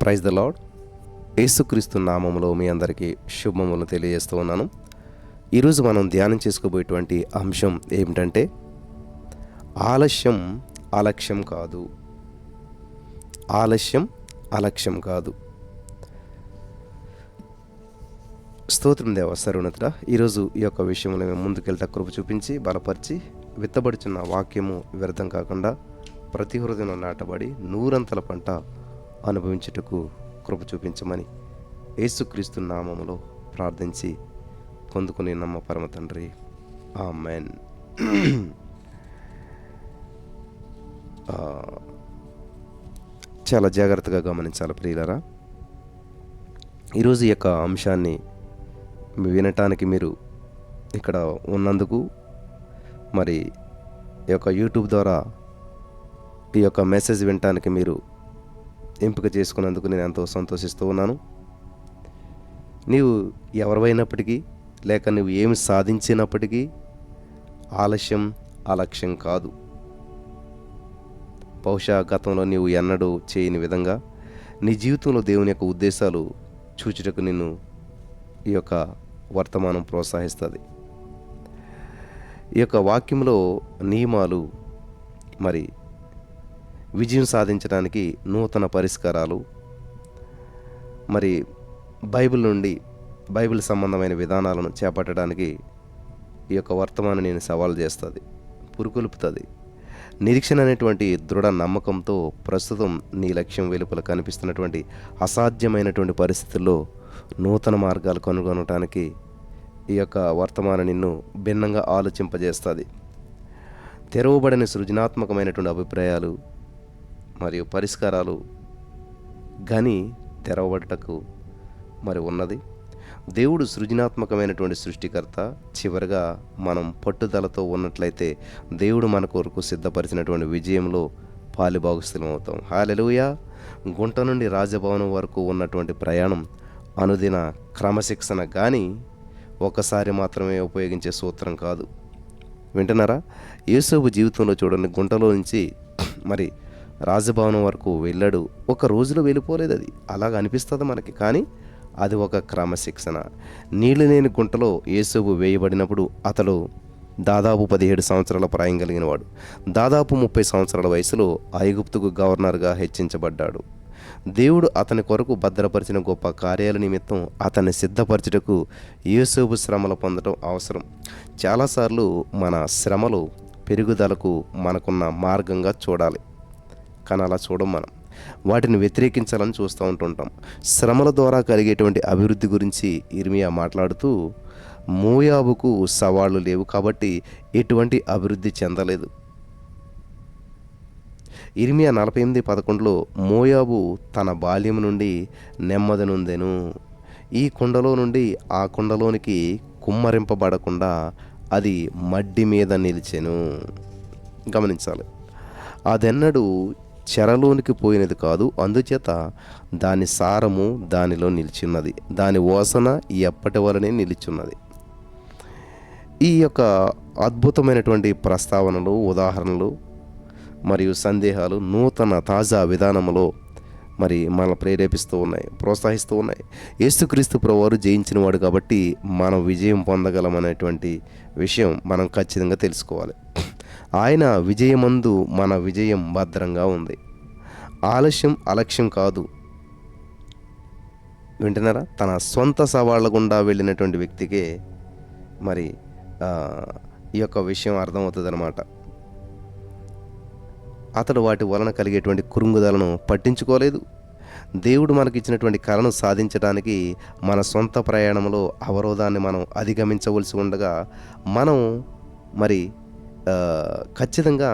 Praise the lord. యేసుక్రీస్తు నామములో మీ అందరికీ శుభములను తెలియజేస్తూ ఉన్నాను. ఈరోజు మనం ధ్యానం చేసుకోబోయేటువంటి అంశం ఏమిటంటే ఆలస్యం అలక్ష్యం కాదు. ఆలస్యం అలక్ష్యం కాదు. స్తోత్రం దేవ సర్వోన్నతుడా. ఈరోజు ఈ యొక్క విషయంలో మేము ముందుకెళ్తా కృప చూపించి బలపరిచి విత్తబడుచున్న వాక్యము వ్యర్థం కాకుండా ప్రతి హృదయంలో నాటబడి నూరంతల పంట అనుభవించుటకు కృప చూపించమని యేసుక్రీస్తు నామములో ప్రార్థించి పొందుకుని నమ్మ పరమ తండ్రి, ఆమెన్. చాలా జాగ్రత్తగా గమనించాలి ప్రియులారా. ఈరోజు ఈ యొక్క అంశాన్ని వినటానికి మీరు ఇక్కడ ఉన్నందుకు, మరి ఈ యొక్క యూట్యూబ్ ద్వారా ఈ యొక్క మెసేజ్ వినటానికి మీరు ఎంపిక చేసుకున్నందుకు నేను ఎంతో సంతోషిస్తూ ఉన్నాను. నీవు ఎవరివైనప్పటికీ లేక నువ్వు ఏమి సాధించినప్పటికీ ఆలస్యం అలక్ష్యం కాదు. బహుశా గతంలో నీవు ఎన్నడూ చేయని విధంగా నీ జీవితంలో దేవుని యొక్క ఉద్దేశాలు చూచుటకు నిన్ను ఈ యొక్క వర్తమానం ప్రోత్సహిస్తుంది. ఈ యొక్క వాక్యంలో నియమాలు, మరి విజయం సాధించడానికి నూతన పరిష్కారాలు, మరి బైబిల్ సంబంధమైన విధానాలను చేపట్టడానికి ఈ యొక్క వర్తమానం నేను సవాల్ చేస్తుంది, పురుకొల్పుతుంది. నిరీక్షణ అనేటువంటి దృఢ నమ్మకంతో ప్రస్తుతం నీ లక్ష్యం వెలుపల కనిపిస్తున్నటువంటి అసాధ్యమైనటువంటి పరిస్థితుల్లో నూతన మార్గాలు కనుగొనటానికి ఈ యొక్క వర్తమానం నిన్ను భిన్నంగా ఆలోచింపజేస్తుంది. తెరవబడిన సృజనాత్మకమైనటువంటి అభిప్రాయాలు మరియు పరిష్కారాలు గని తెరవబడటకు మరి ఉన్నది. దేవుడు సృజనాత్మకమైనటువంటి సృష్టికర్త. చివరిగా మనం పట్టుదలతో ఉన్నట్లయితే దేవుడు మన కొరకు సిద్ధపరిచినటువంటి విజయంలో పాలుభాగస్థులం అవుతాం. హల్లెలూయా. గుంట నుండి రాజభవనం వరకు ఉన్నటువంటి ప్రయాణం అనుదిన క్రమశిక్షణ కానీ ఒకసారి మాత్రమే ఉపయోగించే సూత్రం కాదు. వింటున్నారా? యోసేపు జీవితంలో చూడండి, గుంటలో నుంచి మరి రాజభవనం వరకు వెళ్ళాడు. ఒక రోజులో వెళ్ళిపోలేదు. అది అలాగ అనిపిస్తుంది మనకి, కానీ అది ఒక క్రమశిక్షణ. నీళ్లు లేని గుంటలో యోసేపు వేయబడినప్పుడు అతడు దాదాపు 17 సంవత్సరాల ప్రాయం కలిగిన వాడు. దాదాపు 30 సంవత్సరాల వయసులో ఐగుప్తుకు గవర్నర్గా హెచ్చించబడ్డాడు. దేవుడు అతని కొరకు భద్రపరిచిన గొప్ప కార్యాల నిమిత్తం అతన్ని సిద్ధపరచుటకు యోసేపు శ్రమలు పొందడం అవసరం. చాలాసార్లు మన శ్రమలు పెరుగుదలకు మనకున్న మార్గంగా చూడాలి, కానీ అలా చూడం. మనం వాటిని వ్యతిరేకించాలని చూస్తూ ఉంటుంటాం. శ్రమల ద్వారా కలిగేటువంటి అభివృద్ధి గురించి ఇర్మియా మాట్లాడుతూ, మోయాబుకు సవాళ్లు లేవు కాబట్టి ఎటువంటి అభివృద్ధి చెందలేదు. ఇర్మియా 48:11 మోయాబు తన బాల్యం నుండి నెమ్మది నొందెను. ఈ కుండలో నుండి ఆ కుండలోనికి కుమ్మరింపబడకుండా అది మడ్డి మీద నిలిచెను. గమనించాలి, అదెన్నడూ చెరలోనికి పోయినది కాదు, అందుచేత దాని సారము దానిలో నిలిచిన్నది, దాని వాసన ఎప్పటి వలనే నిలిచున్నది. ఈ యొక్క అద్భుతమైనటువంటి ప్రస్తావనలు, ఉదాహరణలు మరియు సందేహాలు నూతన తాజా విధానంలో మరి మనల్ని ప్రేరేపిస్తూ ఉన్నాయి, ప్రోత్సహిస్తూ ఉన్నాయి. యేసుక్రీస్తు ప్రభువారు జయించిన వాడు కాబట్టి మనం విజయం పొందగలమనేటువంటి విషయం మనం ఖచ్చితంగా తెలుసుకోవాలి. ఆయన విజయమందు మన విజయం భద్రంగా ఉంది. ఆలస్యం అలక్ష్యం కాదు. వింటున్నారా? తన సొంత సవాళ్ళ గుండా వెళ్ళినటువంటి వ్యక్తికే మరి ఈ యొక్క విషయం అర్థమవుతుంది అన్నమాట. అతడు వాటి వలన కలిగేటువంటి కురుంగుదలను పట్టించుకోలేదు. దేవుడు మనకిచ్చినటువంటి కళను సాధించడానికి మన సొంత ప్రయాణంలో అవరోధాన్ని మనం అధిగమించవలసి ఉండగా మనం మరి ఖచ్చితంగా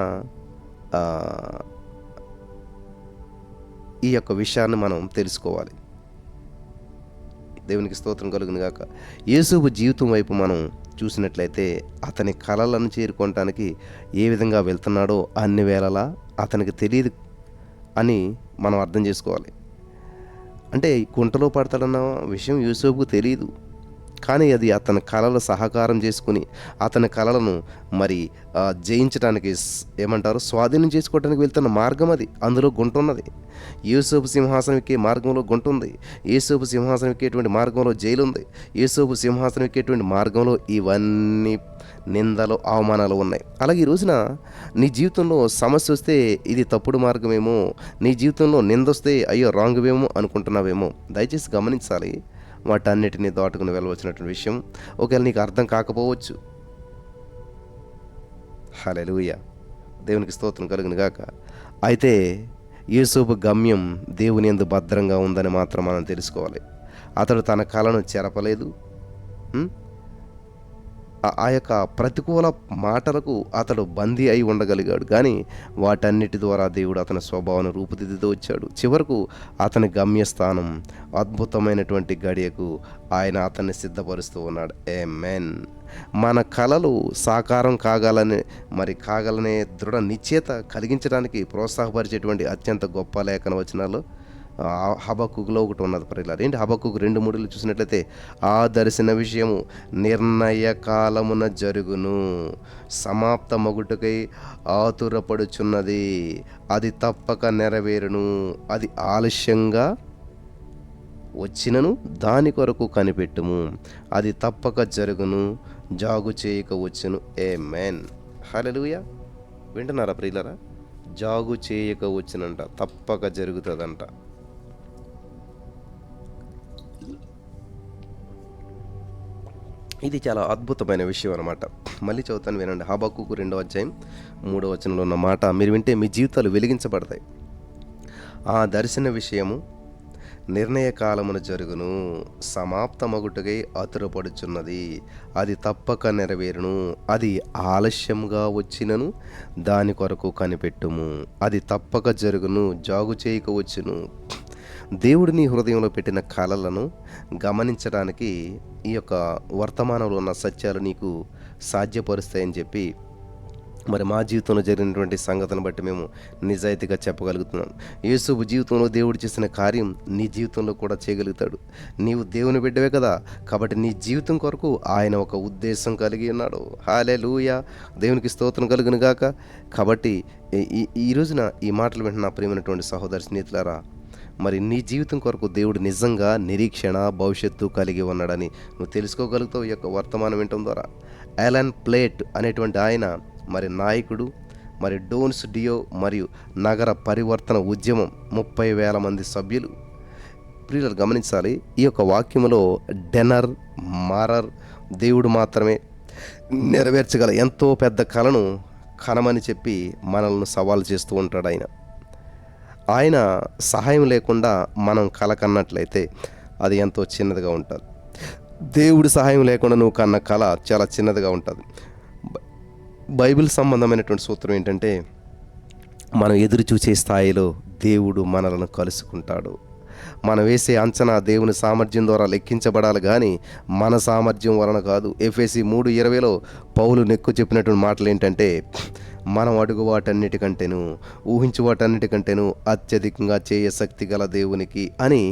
ఈ యొక్క విషయాన్ని మనం తెలుసుకోవాలి. దేవునికి స్తోత్రం కలుగును గాక. యేసేపు జీవితం వైపు మనం చూసినట్లయితే అతని కలలను చేరుకోవటానికి ఏ విధంగా వెళ్తున్నాడో అన్ని వేళలా అతనికి తెలియదు అని మనం అర్థం చేసుకోవాలి. అంటే గుంటలో పడతాడన్న విషయం యోసేపుకు తెలియదు, కానీ అది అతని కలలు సహకారం చేసుకుని అతని కలలను మరి జయించడానికి ఏమంటారు, స్వాధీనం చేసుకోవడానికి వెళ్తున్న మార్గం అది. అందులో గుంటున్నది. యూసుఫు సింహాసనం ఎక్కే మార్గంలో గుంటుంది. యూసుఫు సింహాసనం ఎక్కేటువంటి మార్గంలో జైలు ఉంది. యూసుఫు సింహాసనం ఎక్కేటువంటి మార్గంలో ఇవన్నీ నిందలు, అవమానాలు ఉన్నాయి. అలాగే ఈ రోజున నీ జీవితంలో సమస్య వస్తే ఇది తప్పుడు మార్గమేమో, నీ జీవితంలో నిందొస్తే అయ్యో రాంగ్వేమో అనుకుంటున్నావేమో. దయచేసి గమనించాలి. వాటన్నిటిని దాటుకుని వెళ్ళవలసినటువంటి విషయం. ఒకవేళ నీకు అర్థం కాకపోవచ్చు. హల్లెలూయా, దేవునికి స్తోత్రం కలుగును గాక. అయితే యూసుఫు గమ్యం దేవుని యందు భద్రంగా ఉందని మాత్రం మనం తెలుసుకోవాలి. అతడు తన కలను చెరపలేదు. ఆ యొక్క ప్రతికూల మాటలకు అతడు బందీ అయి ఉండగలిగాడు. కానీ వాటన్నిటి ద్వారా దేవుడు అతని స్వభావాన్ని రూపుదిద్దుతూ వచ్చాడు. చివరకు అతని గమ్యస్థానం అద్భుతమైనటువంటి గడియకు ఆయన అతన్ని సిద్ధపరుస్తూ ఉన్నాడు. ఆమేన్. మన కలలు సాకారం కాగలనే దృఢ నిశ్చయత కలిగించడానికి ప్రోత్సాహపరిచేటువంటి అత్యంత గొప్ప లేఖన వచనాలు హబక్కుకులో ఒకటి ఉన్నది. పరిలారు ఏంటి హబక్కుకు 2:3 చూసినట్లయితే, ఆ దర్శన విషయము నిర్ణయ కాలమున జరుగును, సమాప్త మగుటకై ఆతురపడుచున్నది, అది తప్పక నెరవేరును, అది ఆలస్యంగా వచ్చినను దాని కొరకు కనిపెట్టుము, అది తప్పక జరుగును, జాగు చేయక వచ్చును. ఆమేన్. హల్లెలూయా. వింటున్నారా ప్రియులారా? జాగు చేయక వచ్చునంట, తప్పక జరుగుతుందంట. ఇది చాలా అద్భుతమైన విషయం అనమాట. మళ్ళీ చదువుతాను, వినండి. హబక్కుకు 2:3 ఉన్న మాట మీరు వింటే మీ జీవితాలు వెలిగించబడతాయి. ఆ దర్శన విషయము నిర్ణయ కాలమున జరుగును, సమాప్తమగుటకై ఆతురపడుచున్నది, అది తప్పక నెరవేరును, అది ఆలస్యంగా వచ్చినను దాని కొరకు కనిపెట్టుము, అది తప్పక జరుగును, జాగు చేయక వచ్చును. దేవుడు నీ హృదయంలో పెట్టిన కలలను గమనించడానికి ఈ యొక్క వర్తమానంలో ఉన్న సత్యాలు నీకు సాధ్యపరుస్తాయని చెప్పి మరి మా జీవితంలో జరిగినటువంటి సంగతిని బట్టి మేము నిజాయితీగా చెప్పగలుగుతున్నాం. యేసువు జీవితంలో దేవుడు చేసిన కార్యం నీ జీవితంలో కూడా చేయగలుగుతాడు. నీవు దేవుని బిడ్డవే కదా, కాబట్టి నీ జీవితం కొరకు ఆయన ఒక ఉద్దేశం కలిగి ఉన్నాడు. హల్లెలూయా, దేవునికి స్తోత్రం కలుగును గాక. కాబట్టి ఈ రోజున ఈ మాటలు వింటున్న ప్రియమైనటువంటి సహోదరి స్నేహితులారా, మరి నీ జీవితం కొరకు దేవుడు నిజంగా నిరీక్షణ, భవిష్యత్తు కలిగి ఉన్నాడని నువ్వు తెలుసుకోగలుగుతావు ఈ యొక్క వర్తమానం వినటం ద్వారా. యాలన్ ప్లేట్ అనేటువంటి ఆయన మరి నాయకుడు, మరి డోన్స్ డియో మరియు నగర పరివర్తన ఉద్యమం 30,000 మంది సభ్యులు. ప్రియులు గమనించాలి, ఈ యొక్క వాక్యములో డెనర్ మారర్ దేవుడు మాత్రమే నెరవేర్చగల ఎంతో పెద్ద కలను కనమని చెప్పి మనల్ని సవాల్ చేస్తూ ఉంటాడు. ఆయన సహాయం లేకుండా మనం కల కన్నట్లయితే అది ఎంతో చిన్నదిగా ఉంటుంది. దేవుడి సహాయం లేకుండా నువ్వు కన్న కళ చాలా చిన్నదిగా ఉంటుంది. బైబిల్ సంబంధమైనటువంటి సూత్రం ఏంటంటే, మనం ఎదురు చూసే స్థాయిలో దేవుడు మనలను కలుసుకుంటాడు. మనం వేసే అంచనా దేవుని సామర్థ్యం ద్వారా లెక్కించబడాలి కానీ మన సామర్థ్యం వలన కాదు. ఎఫెసీ 3:20 పౌలు నెక్కు చెప్పినటువంటి మాటలు ఏంటంటే, మనం అడుగు వాటన్నిటికంటేను ఊహించు వాటన్నిటికంటేను అత్యధికంగా చేయ శక్తి గల దేవునికి అని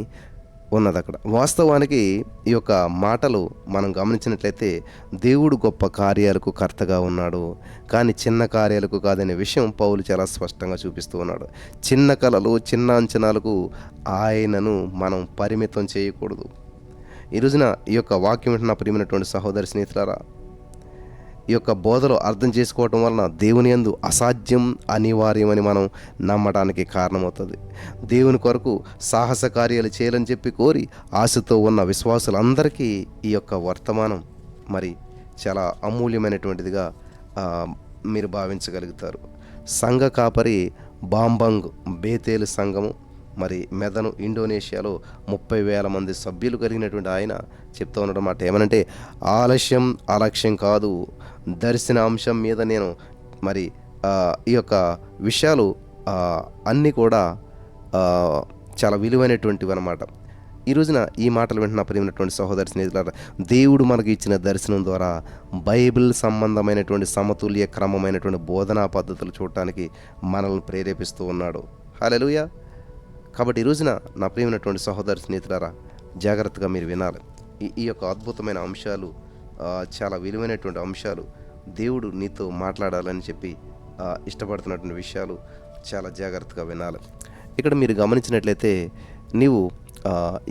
ఉన్నది అక్కడ. వాస్తవానికి ఈ యొక్క మాటలు మనం గమనించినట్లయితే దేవుడు గొప్ప కార్యాలకు కర్తగా ఉన్నాడు, కానీ చిన్న కార్యాలకు కాదనే విషయం పౌలు చాలా స్పష్టంగా చూపిస్తూ ఉన్నాడు. చిన్న కళలు, చిన్న అంచనాలకు ఆయనను మనం పరిమితం చేయకూడదు. ఈ రోజున ఈ యొక్క వాక్యం వింటున్న ప్రియమైనటువంటి సహోదరి స్నేహితులారా, ఈ యొక్క బోధలో అర్థం చేసుకోవటం వలన దేవుని యందు అసాధ్యం అనివార్యమని మనం నమ్మడానికి కారణమవుతుంది. దేవుని కొరకు సాహస కార్యాలు చేయాలని చెప్పి కోరి ఆశతో ఉన్న విశ్వాసులందరికీ ఈ యొక్క వర్తమానం మరి చాలా అమూల్యమైనటువంటిదిగా మీరు భావించగలుగుతారు. సంఘ కాపరి బాంబంగ్ బేతేలు సంఘము మరి మెదను ఇండోనేషియాలో 30,000 మంది సభ్యులు కలిగినటువంటి ఆయన చెప్తూ ఉండడం మాట ఏమనంటే, ఆలస్యం అలక్ష్యం కాదు, దర్శన అంశం మీద నేను మరి ఈ యొక్క విషయాలు అన్నీ కూడా చాలా విలువైనటువంటివి అన్నమాట. ఈ రోజున ఈ మాటలు వింటున్న ప్రియమైనటువంటి సహోదరి స్నేహితులారా, దేవుడు మనకు ఇచ్చిన దర్శనం ద్వారా బైబిల్ సంబంధమైనటువంటి సమతుల్య క్రమమైనటువంటి బోధనా పద్ధతులు చూడటానికి మనల్ని ప్రేరేపిస్తూ ఉన్నాడు. హల్లెలూయా. కాబట్టి ఈ రోజున నా ప్రియమైనటువంటి సహోదరి స్నేహితులారా, జాగ్రత్తగా మీరు వినాలి. ఈ యొక్క అద్భుతమైన అంశాలు, చాలా విలువైనటువంటి అంశాలు, దేవుడు నీతో మాట్లాడాలని చెప్పి ఇష్టపడుతున్నటువంటి విషయాలు చాలా జాగ్రత్తగా వినాలి. ఇక్కడ మీరు గమనించినట్లయితే, నీవు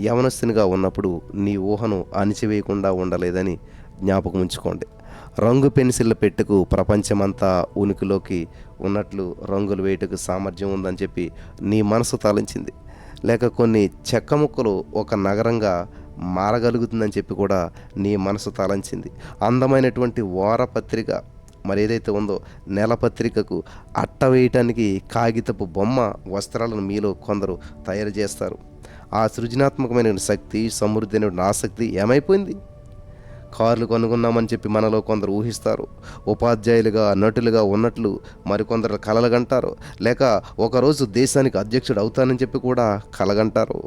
యవనస్తునిగా ఉన్నప్పుడు నీ ఊహను అణిచివేయకుండా ఉండలేదని జ్ఞాపకం ఉంచుకోండి. రంగు పెన్సిళ్ళ పెట్టెకు ప్రపంచమంతా ఉనికిలోకి ఉన్నట్లు రంగులు వేయటకు సామర్థ్యం ఉందని చెప్పి నీ మనసు తలంచింది. లేక కొన్ని చెక్క ముక్కలు ఒక నగరంగా మారగలుగుతుందని చెప్పి కూడా నీ మనసు తలంచింది. అందమైనటువంటి వారపత్రిక మరి ఏదైతే ఉందో, నెలపత్రికకు అట్ట వేయటానికి కాగితపు బొమ్మ వస్త్రాలను మీలో కొందరు తయారు చేస్తారు. ఆ సృజనాత్మకమైన శక్తి, సమృద్ధి అయిన ఆసక్తి ఏమైపోయింది? కార్లు కొనుక్కున్నామని చెప్పి మనలో కొందరు ఊహిస్తారు. ఉపాధ్యాయులుగా, నటులుగా ఉన్నట్లు మరికొందరు కలలుగంటారు. లేక ఒకరోజు దేశానికి అధ్యక్షుడు అవుతానని చెప్పి కూడా కలగంటారు.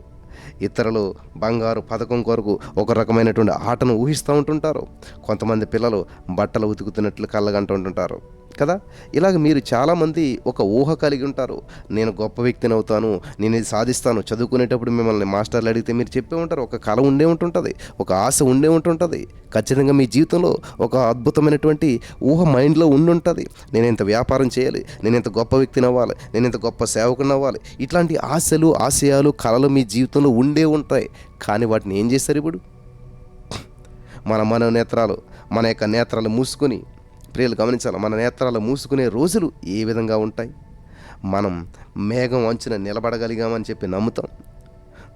ఇతరులు బంగారు పథకం కొరకు ఒక రకమైనటువంటి ఆటను ఊహిస్తూ ఉంటుంటారు. కొంతమంది పిల్లలు బట్టలు ఉతుకుతున్నట్లు కళ్ళగంటూ ఉంటుంటారు కదా. ఇలాగ మీరు చాలామంది ఒక ఊహ కలిగి ఉంటారు. నేను గొప్ప వ్యక్తిని అవుతాను, నేను ఇది సాధిస్తాను. చదువుకునేటప్పుడు మిమ్మల్ని మాస్టర్లు అడిగితే మీరు చెప్పే ఉంటారు. ఒక కళ ఉండే ఉంటుంటుంది, ఒక ఆశ ఉండే ఉంటుంటుంది. ఖచ్చితంగా మీ జీవితంలో ఒక అద్భుతమైనటువంటి ఊహ మైండ్లో ఉండుంటుంది. నేను ఇంత వ్యాపారం చేయాలి, నేను ఇంత గొప్ప వ్యక్తిని అవ్వాలి, నేను ఇంత గొప్ప సేవకుని అవ్వాలి. ఇట్లాంటి ఆశలు, ఆశయాలు, కళలు మీ జీవితంలో ఉండే ఉంటాయి. కానీ వాటిని ఏం చేస్తారు? ఇప్పుడు మన నేత్రాలు, మన యొక్క నేత్రాలు మూసుకొని, ప్రియులు గమనించాలి, మన నేత్రాలు మూసుకునే రోజులు ఏ విధంగా ఉంటాయి? మనం మేఘం అంచున నిలబడగలిగామని చెప్పి నమ్ముతాం.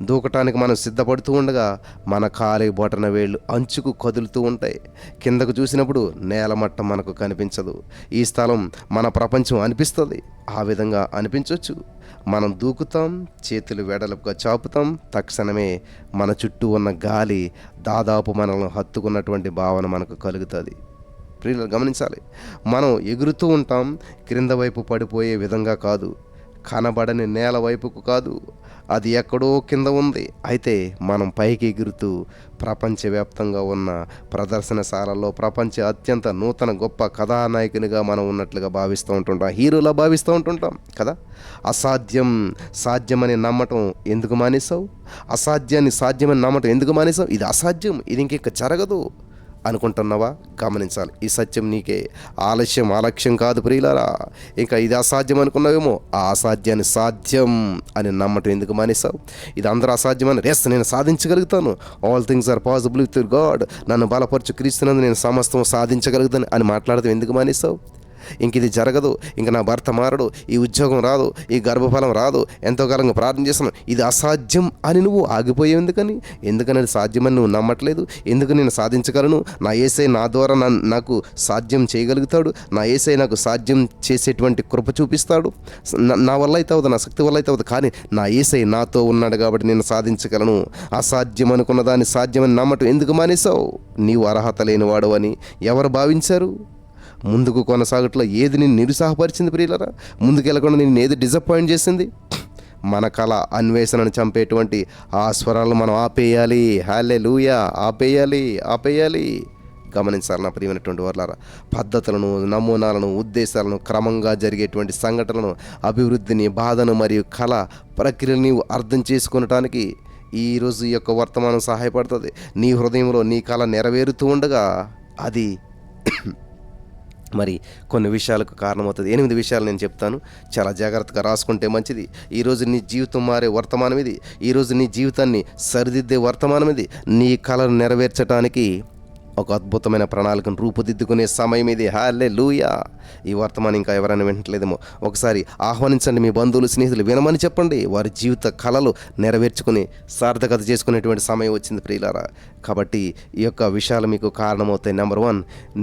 దూకటానికి మనం సిద్ధపడుతూ ఉండగా మన కాలి బొటన వేళ్ళు అంచుకు కదులుతూ ఉంటాయి. కిందకు చూసినప్పుడు నేలమట్టం మనకు కనిపించదు. ఈ స్థలం మన ప్రపంచం అనిపిస్తుంది. ఆ విధంగా అనిపించవచ్చు. మనం దూకుతాం, చేతులు వెడల్పుగా చాపుతాం. తక్షణమే మన చుట్టూ ఉన్న గాలి దాదాపు మనల్ని హత్తుకున్నటువంటి భావన మనకు కలుగుతుంది. ప్రియులు గమనించాలి, మనం ఎగురుతూ ఉంటాం. క్రింద వైపు పడిపోయే విధంగా కాదు, కనబడని నేల వైపుకు కాదు, అది ఎక్కడో కింద ఉంది. అయితే మనం పైకి ఎగురుతూ ప్రపంచవ్యాప్తంగా ఉన్న ప్రదర్శనశాలల్లో ప్రపంచ అత్యంత నూతన గొప్ప కథానాయకునిగా మనం ఉన్నట్లుగా భావిస్తూ ఉంటుంటాం, హీరోలా భావిస్తూ ఉంటుంటాం కదా. అసాధ్యం సాధ్యమని నమ్మటం ఎందుకు మానేసావు? అసాధ్యాన్ని సాధ్యమని నమ్మటం ఎందుకు మానేసావు? ఇది అసాధ్యం, ఇది ఇంక జరగదు అనుకుంటున్నావా? గమనించాలి, ఈ సత్యం నీకే. ఆలస్యం ఆలక్ష్యం కాదు ప్రియులారా. ఇంకా ఇది అసాధ్యం అనుకున్నావేమో, ఆ అసాధ్యాన్ని సాధ్యం అని నమ్మటం ఎందుకు మానేసావు? ఇది అందరూ అసాధ్యమని, రెస్ నేను సాధించగలుగుతాను, all things are possible with God, నన్ను బలపరచు క్రీస్తునందు నేను సమస్తం సాధించగలుగుతాను అని మాట్లాడటం ఎందుకు మానేసావు? ఇంక ఇది జరగదు, ఇంక నా భర్త మారడు, ఈ ఉద్యోగం రాదు, ఈ గర్భఫలం రాదు, ఎంతో కాలంగా ప్రార్థన చేస్తాను, ఇది అసాధ్యం అని నువ్వు ఆగిపోయావు. ఎందుకని అది సాధ్యమని నువ్వు నమ్మట్లేదు? ఎందుకు నేను సాధించగలను? నా యేసయ్య నా ద్వారా నాకు సాధ్యం చేయగలుగుతాడు. నా యేసయ్య నాకు సాధ్యం చేసేటువంటి కృప చూపిస్తాడు. నా వల్ల అయితే అవుతుంది, నా శక్తి వల్ల అయితే అవుతుంది, కానీ నా యేసయ్య నాతో ఉన్నాడు కాబట్టి నేను సాధించగలను. అసాధ్యం అనుకున్న దాన్ని సాధ్యమని నమ్మటం ఎందుకు మానేసావు? నీవు అర్హత లేనివాడు అని ఎవరు భావించారు? ముందుకు కొనసాగట్లో ఏది నిన్ను నిరుత్సాహపరిచింది ప్రియులరా? ముందుకు వెళ్ళకుండా నిన్ను ఏది డిసప్పాయింట్ చేసింది? మన కళ అన్వేషణను చంపేటువంటి ఆ స్వరాలను మనం ఆపేయాలి. హల్లెలూయా, ఆపేయాలి. గమనించాలి నా ప్రియమైనటువంటి వారలారా, పద్ధతులను, నమూనాలను, ఉద్దేశాలను, క్రమంగా జరిగేటువంటి సంఘటనలను, అభివృద్ధిని, బాధను మరియు కళ ప్రక్రియను నీవు అర్థం చేసుకొనటానికి ఈరోజు ఈ యొక్క వర్తమానం సహాయపడుతుంది. నీ హృదయంలో నీ కళ నెరవేరుతూ ఉండగా అది మరి కొన్ని విషయాలకు కారణమవుతుంది. 8 విషయాలు నేను చెప్తాను, చాలా జాగ్రత్తగా రాసుకుంటే మంచిది. ఈరోజు నీ జీవితం మారే వర్తమానం ఇది. ఈరోజు నీ జీవితాన్ని సరిదిద్దే వర్తమానం ఇది. నీ కళను నెరవేర్చడానికి ఒక అద్భుతమైన ప్రణాళికను రూపుదిద్దుకునే సమయం ఇది. హల్లెలూయా. ఈ వర్తమానం ఇంకా ఎవరైనా వినట్లేదేమో, ఒకసారి ఆహ్వానించండి. మీ బంధువులు, స్నేహితులు వినమని చెప్పండి. వారి జీవిత కళలు నెరవేర్చుకుని సార్థకత చేసుకునేటువంటి సమయం వచ్చింది ప్రియులారా. కాబట్టి ఈ యొక్క విషయాలు మీకు కారణమవుతాయి. నెంబర్ 1,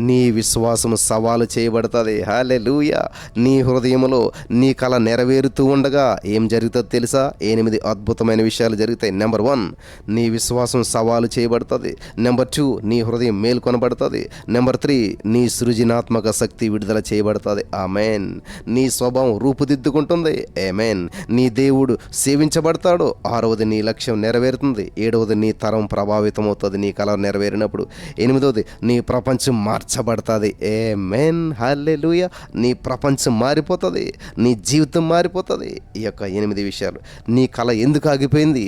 నీ విశ్వాసము సవాలు చేయబడుతుంది. హల్లెలూయా. నీ హృదయంలో నీ కళ నెరవేరుతూ ఉండగా ఏం జరుగుతుందో తెలుసా? 8 అద్భుతమైన విషయాలు జరుగుతాయి. నెంబర్ 1, నీ విశ్వాసం సవాలు చేయబడుతుంది. నెంబర్ 2, నీ హృదయం మేల్కొనబడుతుంది. నెంబర్ 3, నీ సృజనాత్మక శక్తి విడుదల చేయబడుతుంది. ఆమెన్. నీ స్వభావం రూపుదిద్దుకుంటుంది. ఆమెన్. నీ దేవుడు సేవించబడతాడు. 6వది, నీ లక్ష్యం నెరవేరుతుంది. 7వది, నీ తరం ప్రభావితం అవుతుంది నీ కళ నెరవేరినప్పుడు. 8వది, నీ ప్రపంచం మార్చబడుతుంది. ఆమెన్. హల్లెలూయా. నీ ప్రపంచం మారిపోతుంది, నీ జీవితం మారిపోతుంది. ఈ యొక్క 8 విషయాలు. నీ కళ ఎందుకు ఆగిపోయింది?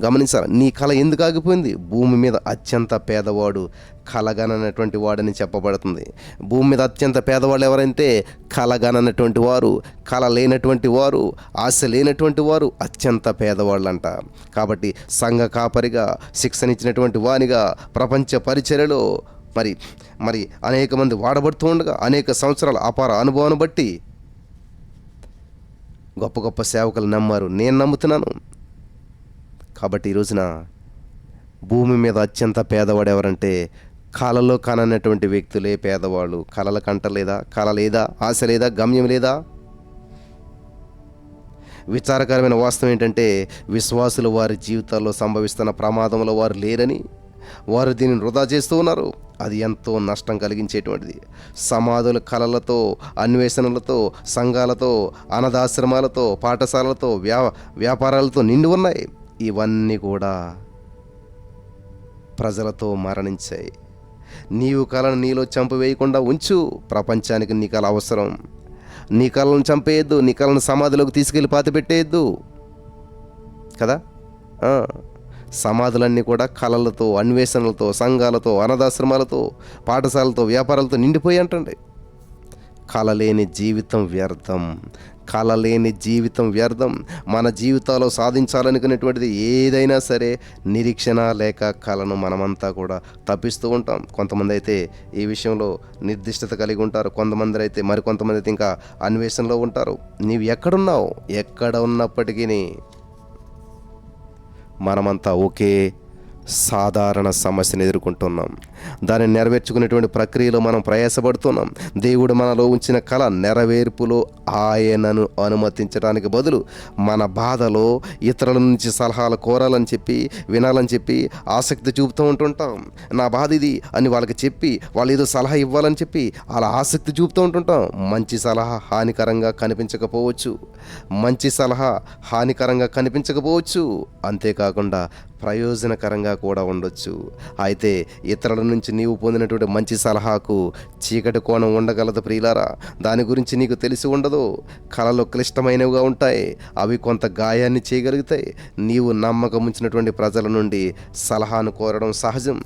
గమనించాలి. నీ కళ ఎందుకు ఆగిపోయింది? భూమి మీద అత్యంత పేదవాడు కలగనటువంటి వాడని చెప్పబడుతుంది. భూమి మీద అత్యంత పేదవాళ్ళు ఎవరంటే కలగనటువంటి వారు, కళ లేనటువంటి వారు, ఆశ లేనటువంటి వారు అత్యంత పేదవాళ్ళంట. కాబట్టి సంఘ కాపరిగా, శిక్షణ ఇచ్చినటువంటి వానిగా, ప్రపంచ పరిచర్యలో మరి మరి అనేక మంది వాడబడుతూ ఉండగా, అనేక సంవత్సరాల అపార అనుభవాన్ని బట్టి గొప్ప గొప్ప సేవకులు నమ్మారు. నేను నమ్ముతున్నాను. కాబట్టి ఈ రోజున భూమి మీద అత్యంత పేదవాడు ఎవరంటే కళలో కననటువంటి వ్యక్తులే పేదవాళ్ళు. కళల కంట లేదా, కళ లేదా, ఆశ లేదా, గమ్యం లేదా. విచారకరమైన వాస్తవం ఏంటంటే విశ్వాసులు వారి జీవితాల్లో సంభవిస్తున్న ప్రమాదంలో వారు లేరని, వారు దీనిని వృధా చేస్తూ ఉన్నారు. అది ఎంతో నష్టం కలిగించేటువంటిది. సమాధుల కళలతో, అన్వేషణలతో, సంఘాలతో, అనాథాశ్రమాలతో, పాఠశాలలతో, వ్యాపారాలతో నిండి ఉన్నాయి. ఇవన్నీ కూడా ప్రజలతో మరణించాయి. నీవు కళను నీలో చంపివేయకుండా ఉంచు. ప్రపంచానికి నీ కళ అవసరం. నీ కళను చంపేయద్దు, నీ కళను సమాధిలోకి తీసుకెళ్ళి పాతిపెట్టేయద్దు కదా. సమాధులన్నీ కూడా కళలతో, అన్వేషణలతో, సంఘాలతో, అనాథాశ్రమాలతో, పాఠశాలతో, వ్యాపారాలతో నిండిపోయి అంటండి. కళ లేని జీవితం వ్యర్థం. కళ లేని జీవితం వ్యర్థం. మన జీవితాల్లో సాధించాలనుకునేటువంటిది ఏదైనా సరే నిరీక్షణ లేక కళను మనమంతా కూడా తప్పిస్తూ ఉంటాం. కొంతమంది అయితే ఈ విషయంలో నిర్దిష్టత కలిగి ఉంటారు. మరికొంతమంది అయితే ఇంకా అన్వేషణలో ఉంటారు. నీవు ఎక్కడున్నావు? ఎక్కడ ఉన్నప్పటికీ మనమంతా ఒకే సాధారణ సమస్యను ఎదుర్కొంటున్నాం. దాన్ని నెరవేర్చుకునేటువంటి ప్రక్రియలో మనం ప్రయాసపడుతున్నాం. దేవుడు మనలో ఉంచిన కళ నెరవేర్పులో ఆయనను అనుమతించడానికి బదులు మన బాధలో ఇతరుల నుంచి సలహాలు కోరాలని చెప్పి, వినాలని చెప్పి ఆసక్తి చూపుతూ ఉంటుంటాం. నా బాధ ఇది అని వాళ్ళకి చెప్పి, వాళ్ళు ఏదో సలహా ఇవ్వాలని చెప్పి అలా ఆసక్తి చూపుతూ ఉంటుంటాం. మంచి సలహా హానికరంగా కనిపించకపోవచ్చు. అంతేకాకుండా ప్రయోజనకరంగా కూడా ఉండొచ్చు. అయితే ఇతరుల నుంచి నీవు పొందినటువంటి మంచి సలహాకు చీకటి కోణం ఉండగలదు ప్రియులారా. దాని గురించి నీకు తెలిసి ఉండదు. కళలు క్లిష్టమైనవిగా ఉంటాయి. అవి కొంత గాయాన్ని చేయగలుగుతాయి. నీవు నమ్మకం ఉంచినటువంటి ప్రజల నుండి సలహాను కోరడం సహజం.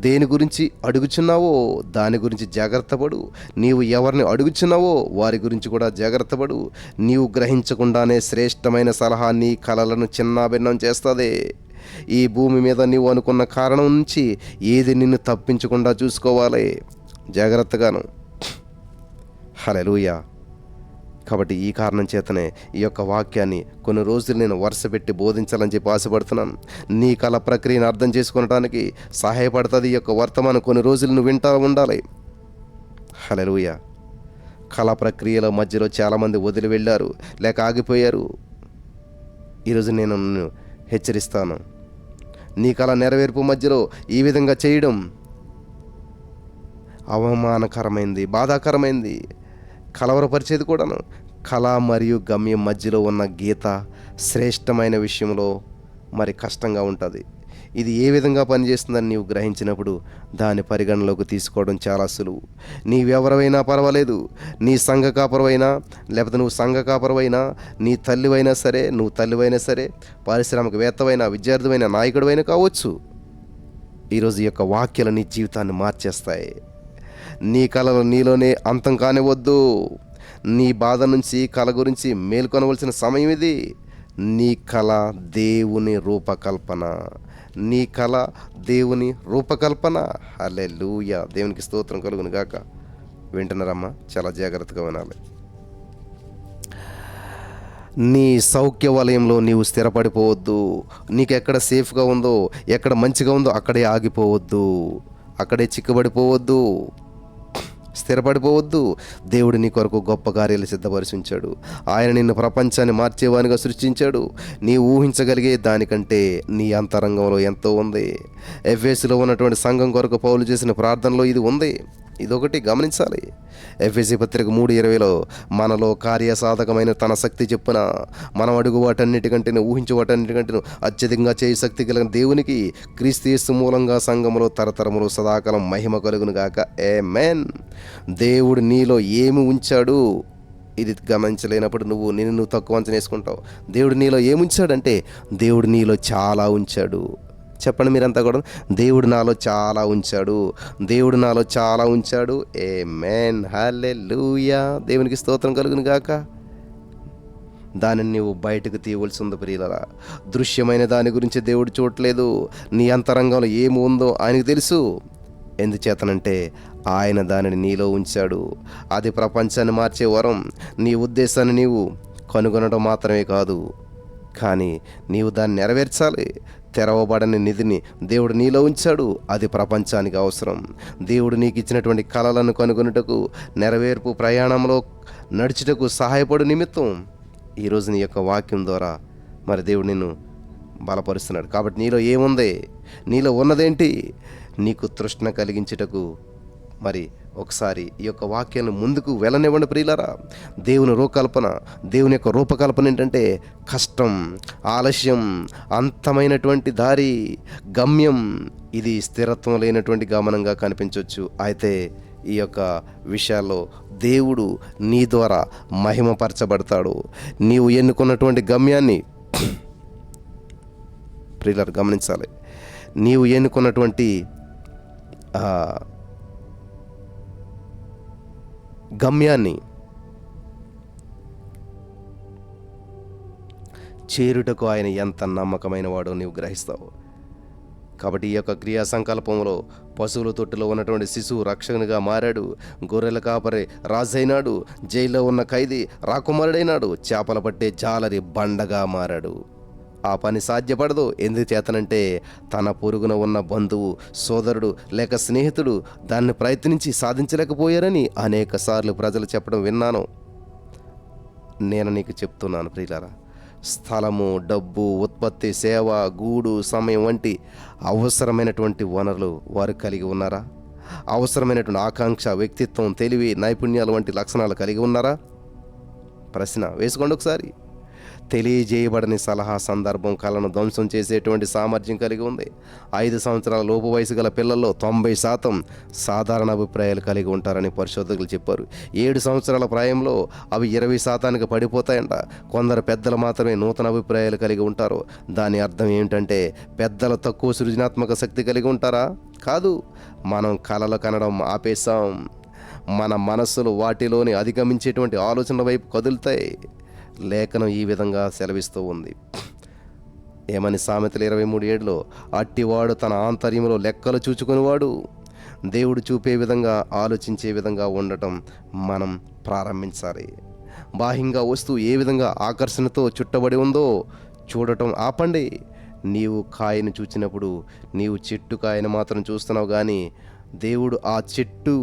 దేని గురించి అడుగుచున్నావో దాని గురించి జాగ్రత్త పడు. నీవు ఎవరిని అడుగుచున్నావో వారి గురించి కూడా జాగ్రత్త పడు. నీవు గ్రహించకుండానే శ్రేష్టమైన సలహా నీ కళలను చిన్నాభిన్నం చేస్తుంది. ఈ భూమి మీద నీవు అనుకున్న కారణం నుంచి ఏది నిన్ను తప్పించకుండా చూసుకోవాలి జాగ్రత్తగాను. హల్లెలూయా. కాబట్టి ఈ కారణం చేతనే ఈ యొక్క వాక్యాన్ని కొన్ని రోజులు నేను వరుసపెట్టి బోధించాలని చెప్పి ఆశపడుతున్నాను. నీ కళ ప్రక్రియను అర్థం చేసుకోవడానికి సహాయపడుతుంది ఈ యొక్క వర్తమానం. కొన్ని రోజులు నువ్వు వింటూ ఉండాలి. హల్లెలూయా. కళా ప్రక్రియల మధ్యలో చాలామంది వదిలి వెళ్ళారు, లేక ఆగిపోయారు. ఈరోజు నేను హెచ్చరిస్తాను. నీ కళ నెరవేర్పు మధ్యలో ఈ విధంగా చేయడం అవమానకరమైంది, బాధాకరమైంది, కలవరపరిచేది కూడాను. కళ మరియు గమ్యం మధ్యలో ఉన్న గీత శ్రేష్టమైన విషయంలో మరి కష్టంగా ఉంటుంది. ఇది ఏ విధంగా పనిచేస్తుందని నీవు గ్రహించినప్పుడు దాని పరిగణలోకి తీసుకోవడం చాలా సులువు. నీవెవరైనా పర్వాలేదు. నీ సంఘ కాపరవైనా, లేకపోతే నువ్వు సంఘ కాపరవైనా, నీ తల్లివైనా సరే, నువ్వు తల్లివైనా సరే, పారిశ్రామికవేత్తవైనా, విద్యార్థివైనా, నాయకుడివైనా కావచ్చు. ఈరోజు ఈ యొక్క వాక్యాలు నీ జీవితాన్ని మార్చేస్తాయి. నీ కళలు నీలోనే అంతం కానివద్దు. నీ బాధ నుంచి, కళ గురించి మేల్కొనవలసిన సమయం ఇది. నీ కళ దేవుని రూపకల్పన. నీ కళ దేవుని రూపకల్పన. హల్లెలూయా. దేవునికి స్తోత్రం కలుగును గాక. వింటున్నారమ్మా? చాలా జాగ్రత్తగా వినాలి. నీ సౌఖ్య వలయంలో నీవు స్థిరపడిపోవద్దు. నీకు ఎక్కడ సేఫ్గా ఉందో, ఎక్కడ మంచిగా ఉందో అక్కడే ఆగిపోవద్దు, అక్కడే చిక్కుబడిపోవద్దు, స్థిరపడిపోవద్దు. దేవుడు నీ కొరకు గొప్ప కార్యాలు సిద్ధపరిచి ఉంచాడు. ఆయన నిన్ను ప్రపంచాన్ని మార్చేవానిగా సృష్టించాడు. నీ ఊహించగలిగే దానికంటే నీ అంతరంగంలో ఎంతో ఉంది. ఎఫెసీలో ఉన్నటువంటి సంఘం కొరకు పౌలు చేసిన ప్రార్థనలో ఇది ఉంది. ఇదొకటి గమనించాలి. ఎఫెసీ పత్రిక 3:20లో మనలో కార్యసాధకమైన తన శక్తి చెప్పున మనం అడుగు వాటన్నిటికంటే, ఊహించు వాటన్నిటికంటే అత్యధికంగా చేయి శక్తి కలిగిన దేవునికి క్రీస్తు యేసు మూలంగా సంఘములో తరతరములు సదాకాలం మహిమ కలుగును గాక. ఆమేన్. దేవుడు నీలో ఏమి ఉంచాడు? ఇది గమనించలేనప్పుడు నిన్ను తక్కువ అంచనా వేసుకుంటావు. దేవుడు నీలో ఏముంచాడంటే, దేవుడు నీలో చాలా ఉంచాడు. చెప్పండి మీరంతా కూడా, దేవుడు నాలో చాలా ఉంచాడు, దేవుడు నాలో చాలా ఉంచాడు. ఆమేన్, హల్లెలూయా. దేవునికి స్తోత్రం కలుగును గాక. దానిని నీవు బయటకు తీయవలసి ఉంది ప్రియులారా. దృశ్యమైన దాని గురించి దేవుడు చూడట్లేదు. నీ అంతరంగంలో ఏమి ఉందో ఆయనకు తెలుసు. ఎందుచేతనంటే ఆయన దానిని నీలో ఉంచాడు. అది ప్రపంచాన్ని మార్చే వరం. నీ ఉద్దేశాన్ని నీవు కనుగొనడం మాత్రమే కాదు, కానీ నీవు దాన్ని నెరవేర్చాలి. తెరవబడని నిధిని దేవుడు నీలో ఉంచాడు. అది ప్రపంచానికి అవసరం. దేవుడు నీకు ఇచ్చినటువంటి కలలను కనుగొనుటకు, నెరవేర్పు ప్రయాణంలో నడుచుటకు సహాయపడు నిమిత్తం ఈరోజు నీ యొక్క వాక్యం ద్వారా మరి దేవుడు నిన్ను బలపరుస్తున్నాడు. కాబట్టి నీలో ఏముంది, నీలో ఉన్నదేంటి, నీకు తృష్ణ కలిగించుటకు మరి ఒకసారి ఈ యొక్క వాక్యాన్ని ముందుకు వెళ్ళనివ్వండి ప్రియులారా. దేవుని దేవుని యొక్క రూపకల్పన ఏంటంటే కష్టం, ఆలస్యం, అంతమైనటువంటి దారి, గమ్యం. ఇది స్థిరత్వం లేనటువంటి గమనంగా కనిపించవచ్చు. అయితే ఈ యొక్క విషయాల్లో దేవుడు నీ ద్వారా మహిమపరచబడతాడు. నీవు ఎన్నుకున్నటువంటి గమ్యాన్ని ప్రియులారా గమనించాలి. నీవు ఎన్నుకున్నటువంటి గమ్యాన్ని చేరుటకు ఆయన ఎంత నమ్మకమైన వాడో నీవు గ్రహిస్తావు. కాబట్టి ఈ యొక్క క్రియా సంకల్పంలో పశువుల తొట్టులో ఉన్నటువంటి శిశువు రక్షకునిగా మారాడు. గొర్రెల కాపరి రాజైనాడు. జైల్లో ఉన్న ఖైదీ రాకుమారుడైనాడు. చేపల పట్టే జాలరి బండగా మారాడు. ఆ పని సాధ్యపడదు. ఎందుచేతనంటే తన పొరుగున ఉన్న బంధువు, సోదరుడు లేక స్నేహితుడు దాన్ని ప్రయత్నించి సాధించలేకపోయారని అనేక సార్లు ప్రజలు చెప్పడం విన్నాను. నేను నీకు చెప్తున్నాను ప్రియులారా, స్థలము, డబ్బు, ఉత్పత్తి, సేవ, గూడు, సమయం వంటి అవసరమైనటువంటి వనరులు వారు కలిగి ఉన్నారా? అవసరమైనటువంటి ఆకాంక్ష, వ్యక్తిత్వం, తెలివి, నైపుణ్యాలు వంటి లక్షణాలు కలిగి ఉన్నారా? ప్రశ్న వేసుకోండి ఒకసారి. తెలియజేయబడని సలహా సందర్భం కళను ధ్వంసం చేసేటువంటి సామర్థ్యం కలిగి ఉంది. 5 సంవత్సరాల లోపు వయసు గల పిల్లల్లో 90% సాధారణ అభిప్రాయాలు కలిగి ఉంటారని పరిశోధకులు చెప్పారు. 7 సంవత్సరాల ప్రాయంలో అవి 20% పడిపోతాయంట. కొందరు పెద్దలు మాత్రమే నూతన అభిప్రాయాలు కలిగి ఉంటారు. దాని అర్థం ఏమిటంటే పెద్దలు తక్కువ సృజనాత్మక శక్తి కలిగి ఉంటారా? కాదు. మనం కళలు కనడం ఆపేశాం. మన మనస్సులు వాటిలోని అధిగమించేటువంటి ఆలోచనల వైపు కదులుతాయి. లేఖనం ఈ విధంగా సెలవిస్తూ ఉంది. ఏమని? సామెతలు 23:7 అట్టివాడు తన ఆంతర్యంలో లెక్కలు చూచుకునేవాడు. దేవుడు చూపే విధంగా, ఆలోచించే విధంగా ఉండటం మనం ప్రారంభించాలి. బాహ్యంగా వస్తువు ఏ విధంగా ఆకర్షణతో చుట్టబడి ఉందో చూడటం ఆపండి. నీవు కాయను చూచినప్పుడు నీవు చెట్టు కాయను మాత్రం చూస్తున్నావు, కానీ దేవుడు ఆ చెట్టు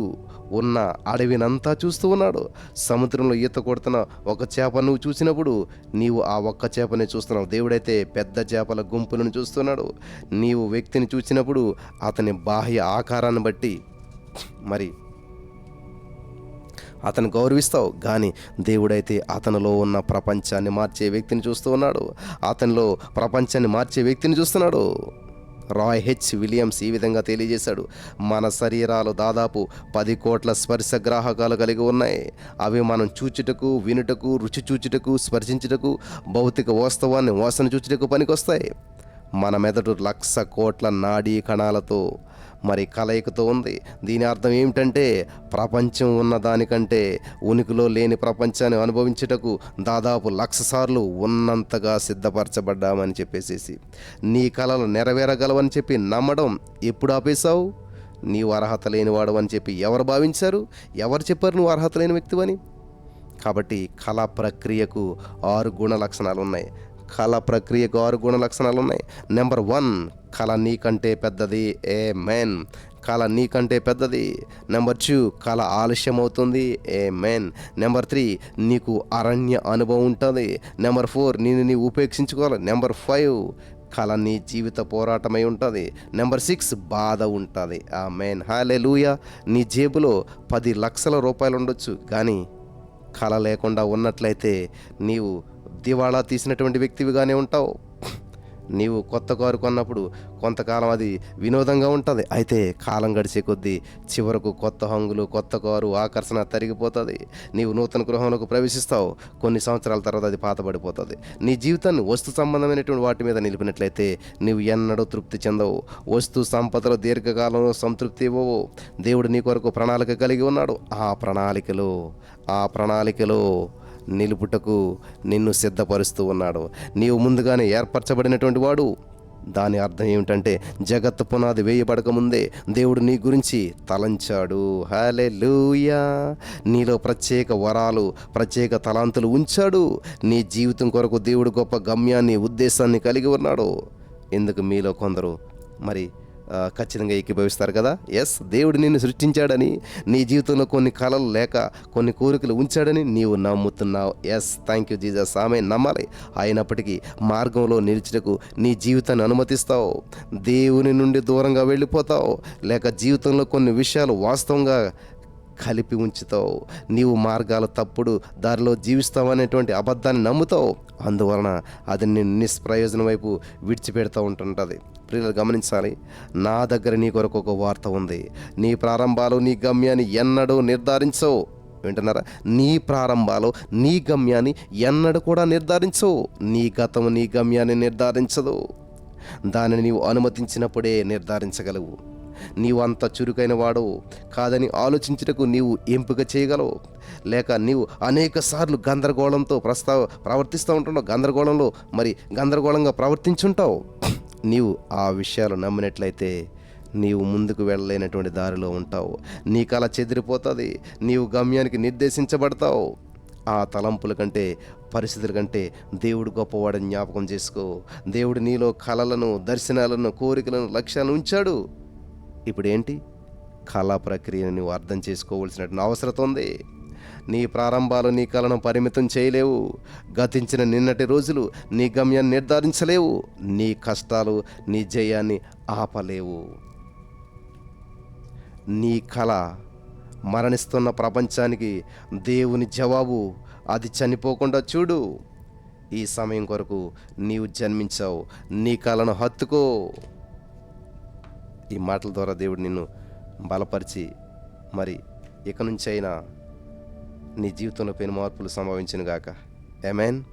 ఉన్న అడవినంతా చూస్తూ ఉన్నాడు. సముద్రంలో ఈత కొడుతున్న ఒక చేప నువ్వు చూసినప్పుడు నీవు ఆ ఒక్క చేపనే చూస్తున్నావు. దేవుడైతే పెద్ద చేపల గుంపులను చూస్తున్నాడు. నీవు వ్యక్తిని చూసినప్పుడు అతని బాహ్య ఆకారాన్ని బట్టి మరి అతను గౌరవిస్తావు, కానీ దేవుడైతే అతనిలో ఉన్న ప్రపంచాన్ని మార్చే వ్యక్తిని చూస్తూ ఉన్నాడు. అతనిలో ప్రపంచాన్ని మార్చే వ్యక్తిని చూస్తున్నాడు. రాయ్ హెచ్ విలియమ్స్ ఈ విధంగా తెలియజేశాడు. మన శరీరాలు దాదాపు 10 కోట్ల స్పర్శ గ్రాహకాలు కలిగి ఉన్నాయి. అవి మనం చూచుటకు, వినుటకు, రుచి చూచుటకు, స్పర్శించుటకు, భౌతిక వాస్తవాన్ని వాసన చూచుటకు పనికొస్తాయి. మన మెదడు 1,00,000 కోట్ల నాడీ కణాలతో మరి కలయికతో ఉంది. దీని అర్థం ఏమిటంటే ప్రపంచం ఉన్న దానికంటే ఉనికిలో లేని ప్రపంచాన్ని అనుభవించుటకు దాదాపు 1,00,000 సార్లు ఉన్నంతగా సిద్ధపరచబడ్డామని చెప్పేసేసి నీ కలలు నెరవేరగలవని చెప్పి నమ్మడం ఎప్పుడు ఆపేశావు? నీవు అర్హత లేనివాడు అని చెప్పి ఎవరు భావించారు? ఎవరు చెప్పారు నువ్వు అర్హత లేని వ్యక్తివని? కాబట్టి కళా ప్రక్రియకు 6 గుణ లక్షణాలు ఉన్నాయి. కళ ప్రక్రియకు 6 గుణ లక్షణాలు ఉన్నాయి. నెంబర్ 1, కళ నీకంటే పెద్దది. ఆమేన్. కళ నీకంటే పెద్దది. నెంబర్ 2, కళ ఆలస్యమవుతుంది. ఆమేన్. నెంబర్ 3, నీకు అరణ్య అనుభవం ఉంటుంది. నెంబర్ 4, నీవు ఉపేక్షించుకోవాలి. నెంబర్ 5, కళ నీ జీవిత పోరాటమై ఉంటుంది. నెంబర్ 6, బాధ ఉంటుంది. ఆమేన్, హల్లెలూయా. నీ జేబులో 10 లక్షల రూపాయలు ఉండొచ్చు, కానీ కళ లేకుండా ఉన్నట్లయితే నీవు దివాళా తీసినటువంటి వ్యక్తివిగానే ఉంటావు. నీవు కొత్త కారు కొన్నప్పుడు కొంతకాలం అది వినోదంగా ఉంటుంది. అయితే కాలం గడిచే కొద్దీ చివరకు కొత్త హంగులు, కొత్త కారు ఆకర్షణ తరిగిపోతుంది. నీవు నూతన గృహంలోకి ప్రవేశిస్తావు. కొన్ని సంవత్సరాల తర్వాత అది పాతబడిపోతుంది. నీ జీవితాన్ని వస్తు సంబంధమైనటువంటి వాటి మీద నిలిపినట్లయితే నీవు ఎన్నడూ తృప్తి చెందవు. వస్తు సంపదలు దీర్ఘకాలంలో సంతృప్తి ఇవ్వవు. దేవుడు నీ కొరకు ప్రణాళిక కలిగి ఉన్నాడు. ఆ ప్రణాళికలో నిలుపుటకు నిన్ను సిద్ధపరుస్తూ ఉన్నాడు. నీవు ముందుగానే ఏర్పరచబడినటువంటి వాడు. దాని అర్థం ఏమిటంటే జగత్తు పునాది వేయబడక ముందే దేవుడు నీ గురించి తలంచాడు. హల్లెలూయా! నీలో ప్రత్యేక వరాలు, ప్రత్యేక తలాంతులు ఉంచాడు. నీ జీవితం కొరకు దేవుడు గొప్ప గమ్యాన్ని, ఉద్దేశాన్ని కలిగి ఉన్నాడు. ఎందుకు మీలో కొందరు మరి ఖచ్చితంగా ఏకీభవిస్తారు కదా. ఎస్, దేవుడు నిన్ను సృష్టించాడని, నీ జీవితంలో కొన్ని కళలు లేక కొన్ని కోరికలు ఉంచాడని నీవు నమ్ముతున్నావు. Yes, thank you Jesus. ఆమె నమ్మాలి. అయినప్పటికీ మార్గంలో నిలిచుటకు నీ జీవితాన్ని అనుమతిస్తావు. దేవుని నుండి దూరంగా వెళ్ళిపోతావు. లేక జీవితంలో కొన్ని విషయాలు వాస్తవంగా కలిపి ఉంచుతావు. నీవు మార్గాలు తప్పుడు దారిలో జీవిస్తావు అనేటువంటి అబద్ధాన్ని నమ్ముతావు. అందువలన అది నేను నిష్ప్రయోజనం వైపు విడిచిపెడతా ఉంటుంటుంది. ప్రియులు గమనించాలి. నా దగ్గర నీ కొరకు ఒక వార్త ఉంది. నీ ప్రారంభాలు నీ గమ్యాన్ని ఎన్నడూ నిర్ధారించవు. వింటున్నారా? నీ ప్రారంభాలు నీ గమ్యాన్ని ఎన్నడూ కూడా నిర్ధారించవు. నీ గతం నీ గమ్యాన్ని నిర్ధారించదు. దానిని నీవు అనుమతించినప్పుడే నిర్ధారించగలవు. నీవు అంత చురుకైన వాడు కాదని ఆలోచించుటకు నీవు ఎంపిక చేయగలవు. లేక నీవు అనేక సార్లు గందరగోళంతో ప్రవర్తిస్తూ ఉంటున్నావు. గందరగోళంగా ప్రవర్తించుంటావు. నీవు ఆ విషయాలు నమ్మినట్లయితే నీవు ముందుకు వెళ్ళలేనటువంటి దారిలో ఉంటావు. నీ కళ చెదిరిపోతుంది. నీవు గమ్యానికి నిర్దేశించబడతావు. ఆ తలంపుల కంటే, పరిస్థితుల కంటే దేవుడు గొప్పవాడని జ్ఞాపకం చేసుకో. దేవుడు నీలో కళలను, దర్శనాలను, కోరికలను, లక్ష్యాలను ఉంచాడు. ఇప్పుడు ఏంటి? కళా ప్రక్రియను నువ్వు అర్థం చేసుకోవాల్సినటువంటి అవసరం ఉంది. నీ ప్రారంభాలు నీ కళను పరిమితం చేయలేవు. గతించిన నిన్నటి రోజులు నీ గమ్యాన్ని నిర్ధారించలేవు. నీ కష్టాలు నీ జయాన్ని ఆపలేవు. నీ కళ మరణిస్తున్న ప్రపంచానికి దేవుని జవాబు. అది చనిపోకుండా చూడు. ఈ సమయం కొరకు నీవు జన్మించావు. నీ కళను హత్తుకో. ఈ మాటల ద్వారా దేవుడు నిన్ను బలపరిచి మరి ఇక నుంచి అయినా నీ జీవితంలో పెను మార్పులు సంభవించును గాక. ఆమేన్.